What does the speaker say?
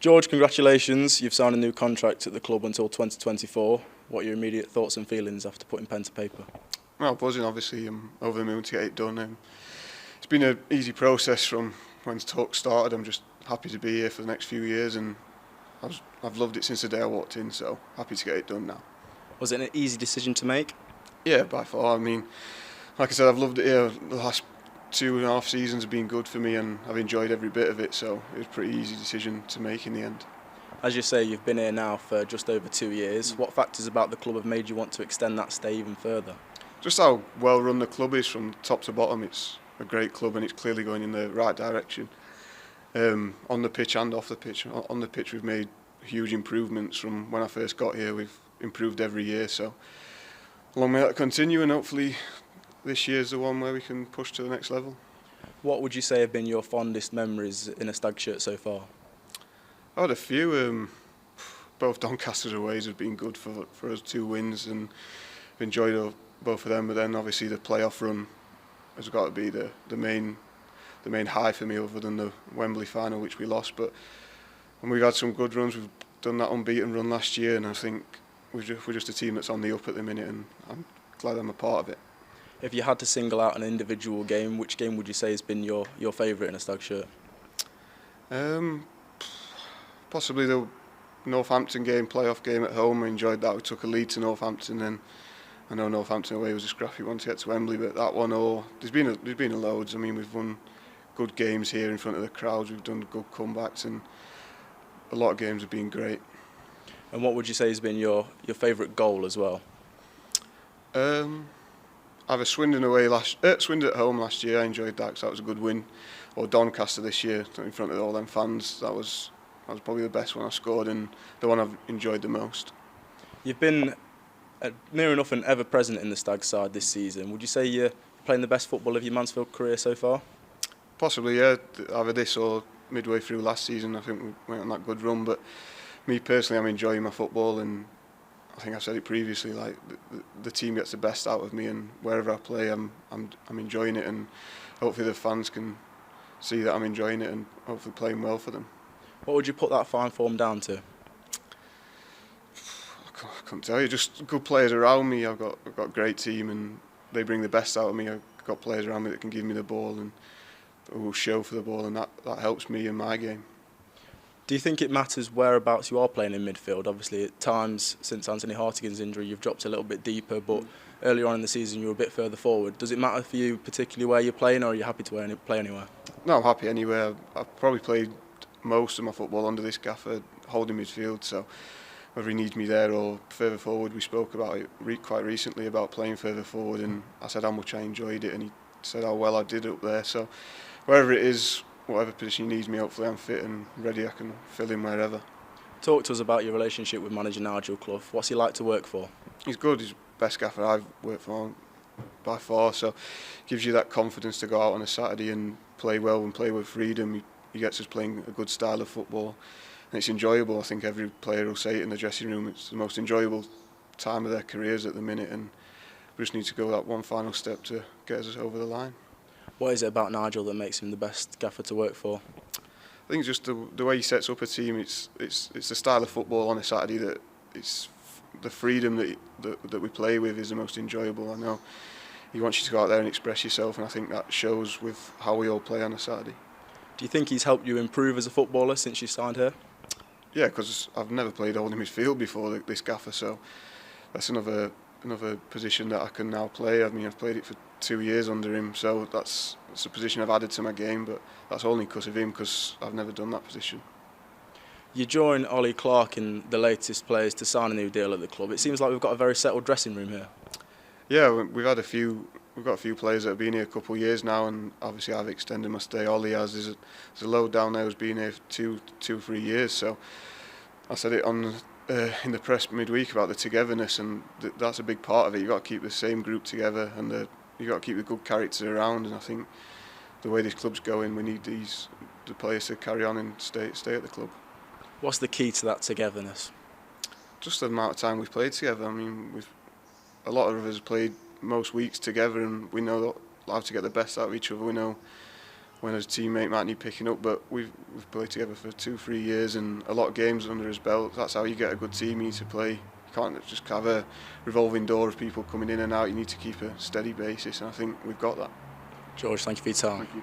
George, congratulations. You've signed a new contract at the club until 2024. What are your immediate thoughts and feelings after putting pen to paper? Well, buzzing, obviously. I'm over the moon to get it done. It's been an easy process from when talk started. I'm just happy to be here for the next few years, and I've loved it since the day I walked in, so happy to get it done now. Was it an easy decision to make? Yeah, by far. I mean, like I said, I've loved it here. The last 2.5 seasons have been good for me, and I've enjoyed every bit of it, so it was a pretty easy decision to make in the end. As you say, you've been here now for just over 2 years. What factors about the club have made you want to extend that stay even further? Just how well run the club is from top to bottom. It's a great club and it's clearly going in the right direction. On the pitch and off the pitch. On the pitch we've made huge improvements from when I first got here. We've improved every year, so long may that continue, and hopefully this year's the one where we can push to the next level. What would you say have been your fondest memories in a Stag shirt so far? I had a few. Both Doncaster's aways have been good for us, 2 wins, and I've enjoyed both of them. But then obviously the playoff run has got to be the main high for me, other than the Wembley final, which we lost. But and we've had some good runs. We've done that unbeaten run last year, and I think we're just a team that's on the up at the minute, and I'm glad I'm a part of it. If you had to single out an individual game, which game would you say has been your favourite in a Stag shirt? Possibly the Northampton game, playoff game at home. I enjoyed that. We took a lead to Northampton, and I know Northampton away was a scrappy one to get to Wembley, but that one, there's been a loads. I mean, we've won good games here in front of the crowds. We've done good comebacks, and a lot of games have been great. And what would you say has been your favourite goal as well? Either Swindon Swindon at home last year. I enjoyed that because that was a good win. Or Doncaster this year in front of all them fans. That was probably the best one I scored and the one I've enjoyed the most. You've been near enough and ever present in the Stag side this season. Would you say you're playing the best football of your Mansfield career so far? Possibly, yeah. Either this or midway through last season. I think we went on that good run. But me personally, I'm enjoying my football, and I think I've said it previously. Like the team gets the best out of me, and wherever I play, I'm enjoying it, and hopefully the fans can see that I'm enjoying it, and hopefully playing well for them. What would you put that fine form down to? I can't tell you. Just good players around me. I've got a great team, and they bring the best out of me. I've got players around me that can give me the ball and who will show for the ball, and that helps me in my game. Do you think it matters whereabouts you are playing in midfield? Obviously, at times since Anthony Hartigan's injury, you've dropped a little bit deeper, but earlier on in the season you were a bit further forward. Does it matter for you particularly where you're playing, or are you happy to play anywhere? No, I'm happy anywhere. I've probably played most of my football under this gaffer, holding midfield, so whether he needs me there or further forward, we spoke about it quite recently about playing further forward, and I said how much I enjoyed it, and he said how well I did up there. So wherever it is, whatever position he needs me, hopefully I'm fit and ready. I can fill in wherever. Talk to us about your relationship with manager Nigel Clough. What's he like to work for? He's good. He's the best gaffer I've worked for by far, so gives you that confidence to go out on a Saturday and play well and play with freedom. He gets us playing a good style of football, and it's enjoyable. I think every player will say it in the dressing room. It's the most enjoyable time of their careers at the minute, and we just need to go that one final step to get us over the line. What is it about Nigel that makes him the best gaffer to work for? I think it's just the way he sets up a team. It's the style of football on a Saturday that it's the freedom that we play with is the most enjoyable. I know he wants you to go out there and express yourself, and I think that shows with how we all play on a Saturday. Do you think he's helped you improve as a footballer since you signed here? Yeah, because I've never played holding midfield before this gaffer, so that's another position that I can now play. I mean, I've played it for 2 years under him, so that's a position I've added to my game, but that's only because of him, because I've never done that position. You join Ollie Clark in the latest players to sign a new deal at the club. It seems like we've got a very settled dressing room here. Yeah, we've got a few players that have been here a couple of years now, and obviously I've extended my stay. Ollie has. There's a load down there who's been here for 3 years, so I said it on in the press midweek about the togetherness, and that's a big part of it. You've got to keep the same group together, and you've got to keep the good characters around, and I think the way this club's going, we need the players to carry on and stay at the club. What's the key to that togetherness? Just the amount of time we've played together. I mean, a lot of us played most weeks together, and we know how to get the best out of each other. We know when his teammate might need picking up. But we've played together for 2-3 years and a lot of games under his belt. That's how you get a good team. You need to play. You can't just have a revolving door of people coming in and out. You need to keep a steady basis, and I think we've got that. George, thank you for your time. Thank you.